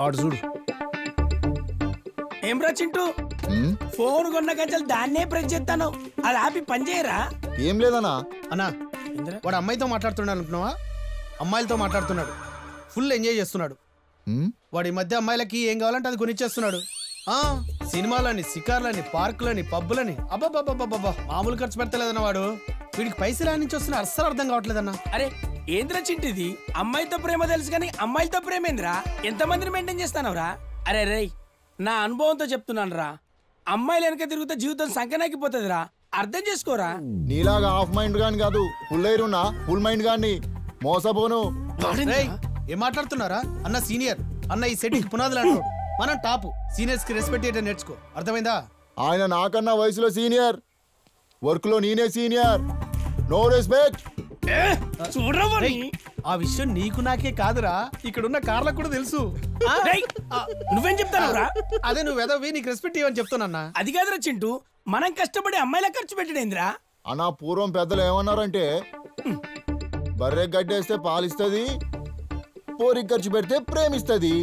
ఆడు చూడు. ఏం రా చింటూ, ఫోన్ కొన్న గంటలు దాన్నే ప్రెస్ చేస్తాను, అది ఆపి పని చేయరా? ఏం లేదన్నా. అన్నా వాడు అమ్మాయితో మాట్లాడుతున్నాడు అనుకున్నావా? అమ్మాయిలతో మాట్లాడుతున్నాడు, ఫుల్ ఎంజాయ్ చేస్తున్నాడు. వాడి మధ్య అమ్మాయిలకి ఏం కావాలంటే అది కొనిచ్చేస్తున్నాడు. సినిమాలని, షికార్లని, పార్కులని, పబ్బులని, అబ్బాబ్బాబ్బా మామూలు ఖర్చు పెడతలేదన్న వాడు. వీడికి పైసలు నుంచి వస్తున్నా అస్సలు అర్థం కావట్లేదన్నా. అరే ఏంద్రా చింటిది, అమ్మాయితో ప్రేమ తెలుసు కానీ అమ్మాయిలతో ప్రేమ ఏంద్రా? ఎంతమందిని మెయింటైన్ చేస్తానవరా? అరే రేయ్, నా అనుభవంతో చెప్తున్నాను రా, అమ్మాయిలు వెనక తిరుగుతా జీవితం సంకనాకిపోతుందిరా, అర్థం చేసుకోరా. నీలాగా హాఫ్ మైండ్ గాని కాదు, ఫుల్ ఎయిర్ ఉన్నా ఫుల్ మైండ్ గాని మోసపోను. ఏం మాట్లాడుతున్నారా అన్న? సీనియర్ అన్న, ఈ సెట్ పునాదులు అంటాడు. మనం టాప్, సీనియర్స్ కి రెస్పెక్ట్ చేయడం నేర్చుకో, అర్థమైందా? ఆయన నాకన్నా వయసులో సీనియర్, వర్క్ లో నేనే సీనియర్. No respect. ఆ విషయం నీకు నాకే కాదురా, ఇక్కడున్న కార్లకు కూడా తెలుసు. నువ్వేం చెప్తావురా? అదే నువ్వు ఎదవి, నీకు రెస్పెక్ట్ ఇవ్వని చెప్తున్నా. అది కాదురా చింటూ, మనం కష్టపడి అమ్మాయిల ఖర్చు పెట్టడేంద్రా? అన్నా పూర్వం పెద్దలు ఏమన్నారంటే, బర్రె గడ్డేస్తే పాలిస్తుంది, పోరికి ఖర్చు పెడితే ప్రేమిస్తుంది.